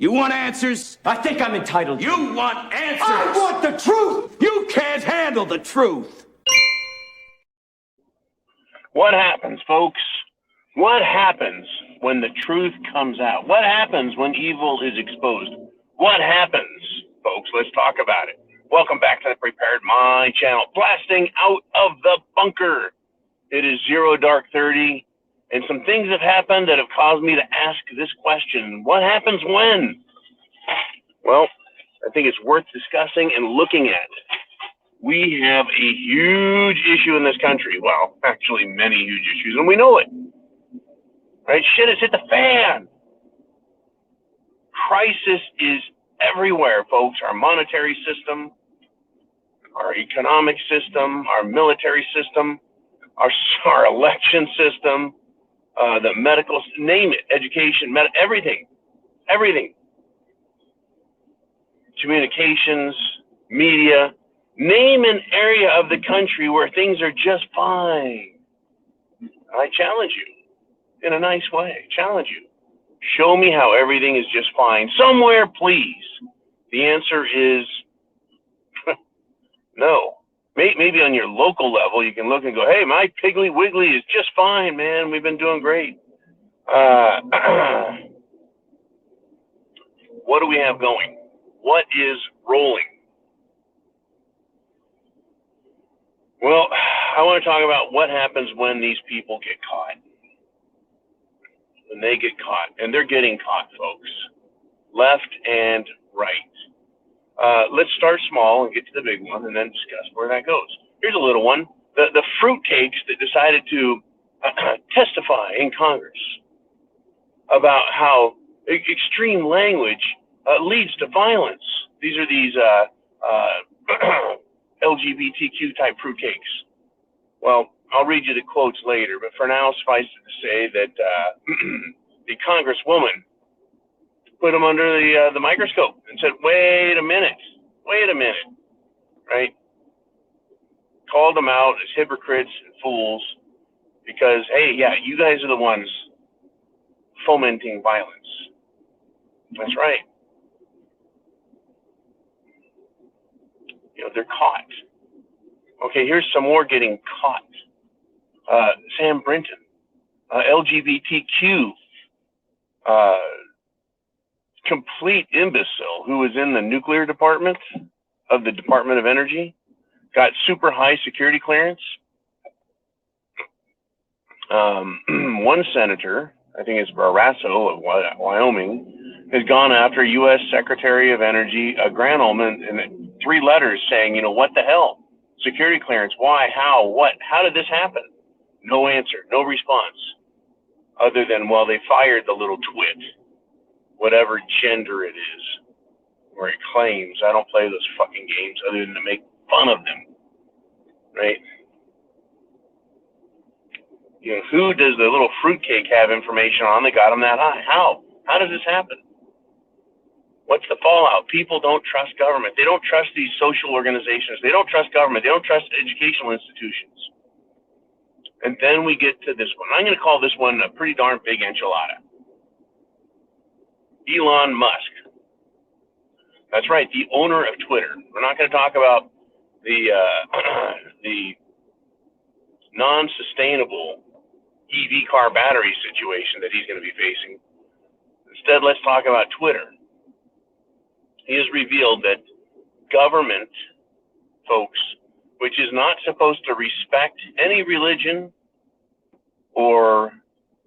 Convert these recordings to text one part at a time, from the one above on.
You want answers? I think I'm entitled to. You want answers? I want the truth! You can't handle the truth. What happens, folks? What happens when the truth comes out? What happens when evil is exposed? What happens, folks? Let's talk about it. Welcome back to the Prepared Mind channel, blasting out of the bunker. It is 0:30, and some things have happened that have caused me to ask this question. What happens when? Well, I think it's worth discussing and looking at. We have a huge issue in this country. Well, actually many huge issues, and we know it. Right? Shit has hit the fan. Crisis is everywhere, folks. Our monetary system, our economic system, our military system, our election system, the medical, name it, education, everything. Communications, media, name an area of the country where things are just fine. I challenge you in a nice way. Challenge you. Show me how everything is just fine. Somewhere, please. The answer is no. Maybe on your local level, you can look and go, hey, my Piggly Wiggly is just fine, man. We've been doing great. What do we have going? What is rolling? Well, I want to talk about what happens when these people get caught. When they get caught, and they're getting caught, folks, left and right. Let's start small and get to the big one, and then discuss where that goes. Here's a little one: the fruitcakes that decided to testify in Congress about how extreme language leads to violence. These are these LGBTQ type fruitcakes. Well, I'll read you the quotes later, but for now, suffice it to say that the Congresswoman put them under the microscope and said, wait a minute, right? Called them out as hypocrites and fools because, hey, yeah, you guys are the ones fomenting violence. That's right. You know, they're caught. Okay, here's some more getting caught. Sam Brinton, LGBTQ, complete imbecile who was in the nuclear department of the Department of Energy, got super high security clearance. One senator, I think it's Barrasso of Wyoming, has gone after U.S. Secretary of Energy Granholm in 3 letters saying, you know, what the hell? Security clearance, why, how, what, how did this happen? No answer, no response, other than, well, they fired the little twit, whatever gender it is, or it claims. I don't play those fucking games other than to make fun of them, right? You know, who does the little fruitcake have information on that got them that high? How? How does this happen? What's the fallout? People don't trust government. They don't trust these social organizations. They don't trust government. They don't trust educational institutions. And then we get to this one. I'm going to call this one a pretty darn big enchilada. Elon Musk. That's right, the owner of Twitter. We're not going to talk about the non-sustainable EV car battery situation that he's going to be facing. Instead, let's talk about Twitter. He has revealed that government, folks, which is not supposed to respect any religion or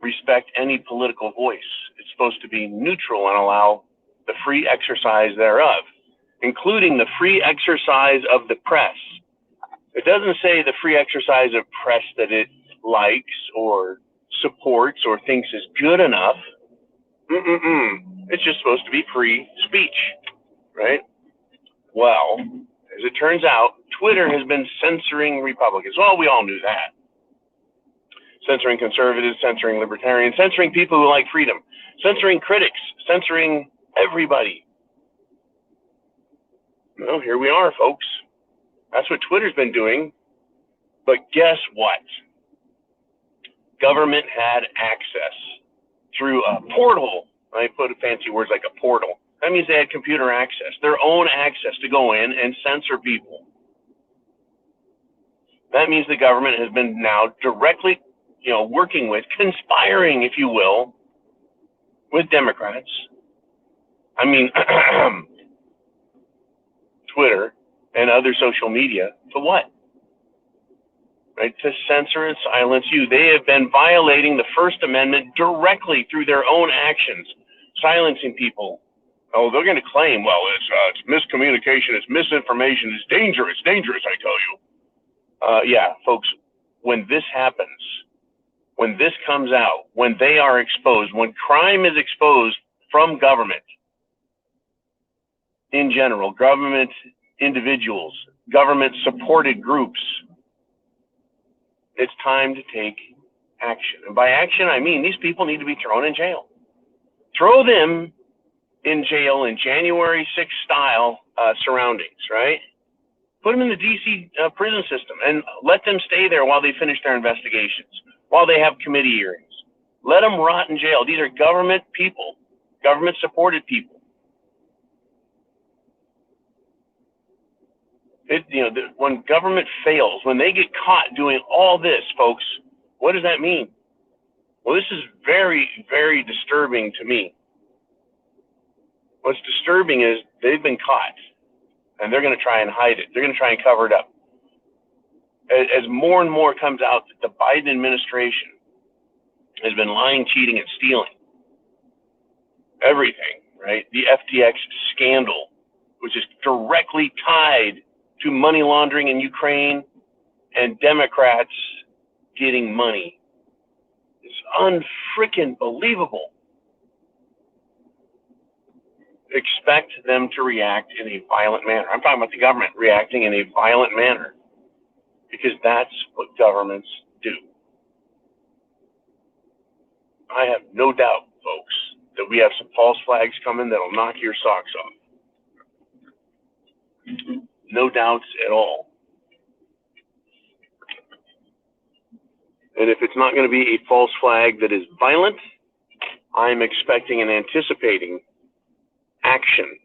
respect any political voice. It's supposed to be neutral and allow the free exercise thereof, including the free exercise of the press. It doesn't say the free exercise of press that it likes or supports or thinks is good enough. It's just supposed to be free speech, right? Well, as it turns out, Twitter has been censoring Republicans. Well, we all knew that. Censoring conservatives, censoring libertarians, censoring people who like freedom, censoring critics, censoring everybody. Well, here we are, folks. That's what Twitter's been doing. But guess what? Government had access through a portal. I put fancy words like a portal. That means they had computer access, their own access to go in and censor people. That means the government has been now directly, working with, conspiring, if you will, with Democrats. I mean, Twitter and other social media, to what? Right? To censor and silence you. They have been violating the First Amendment directly through their own actions, silencing people. Oh, they're going to claim, well, it's miscommunication, it's misinformation, it's dangerous, I tell you. Yeah, folks, when this happens, when this comes out, when they are exposed, when crime is exposed from government in general, government individuals, government-supported groups, it's time to take action. And by action, I mean these people need to be thrown in jail. Throw them in jail in January 6th style surroundings, right? Put them in the D.C. Prison system and let them stay there while they finish their investigations, while they have committee hearings. Let them rot in jail. These are government people, government-supported people. When government fails, when they get caught doing all this, folks, what does that mean? Well, this is very, very disturbing to me. What's disturbing is they've been caught, and they're going to try and hide it. They're going to try and cover it up. As more and more comes out that the Biden administration has been lying, cheating, and stealing everything, right? The FTX scandal, which is directly tied to money laundering in Ukraine and Democrats getting money. It's unfreaking believable. Expect them to react in a violent manner. I'm talking about the government reacting in a violent manner because that's what governments do. I have no doubt, folks, that we have some false flags coming that'll knock your socks off. No doubts at all. And if it's not going to be a false flag that is violent, I'm expecting and anticipating action.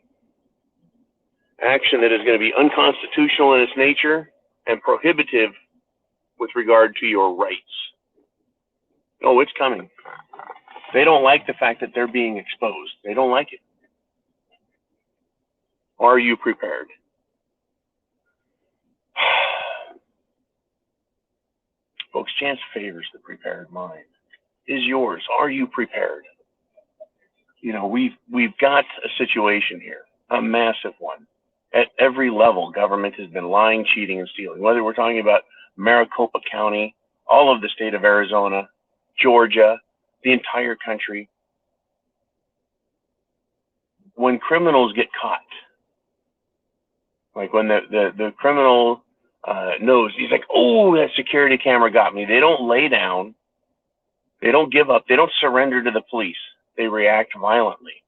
Action that is going to be unconstitutional in its nature and prohibitive with regard to your rights. Oh, it's coming. They don't like the fact that they're being exposed. They don't like it. Are you prepared? Folks, chance favors the prepared mind. Is yours. Are you prepared? We've got a situation here, a massive one. At every level, government has been lying, cheating, and stealing. Whether we're talking about Maricopa County, all of the state of Arizona, Georgia, the entire country. When criminals get caught, like when the criminal knows, he's like, oh, that security camera got me. They don't lay down. They don't give up. They don't surrender to the police. They react violently,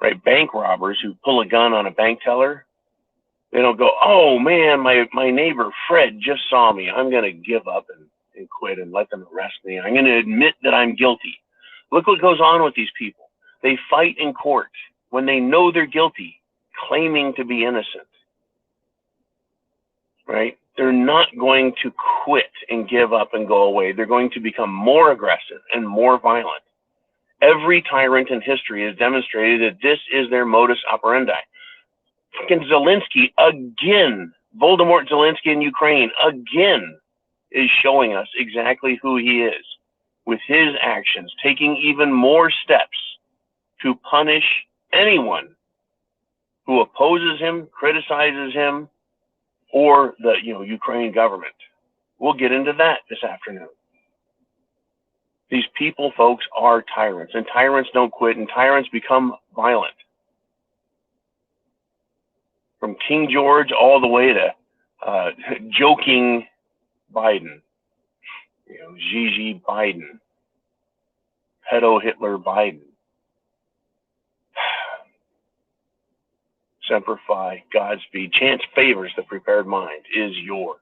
right? Bank robbers who pull a gun on a bank teller, they don't go, oh man, my neighbor Fred just saw me. I'm going to give up and quit and let them arrest me. I'm going to admit that I'm guilty. Look what goes on with these people. They fight in court when they know they're guilty, claiming to be innocent, right? They're not going to quit and give up and go away. They're going to become more aggressive and more violent. Every tyrant in history has demonstrated that this is their modus operandi. Fucking Zelensky again, Voldemort Zelensky in Ukraine again is showing us exactly who he is with his actions, taking even more steps to punish anyone who opposes him, criticizes him, or the Ukraine government. We'll get into that this afternoon. These people, folks, are tyrants, and tyrants don't quit, and tyrants become violent. From King George all the way to joking Biden, Gigi Biden, pedo Hitler Biden. Semper Fi, Godspeed. Chance favors the prepared mind is yours.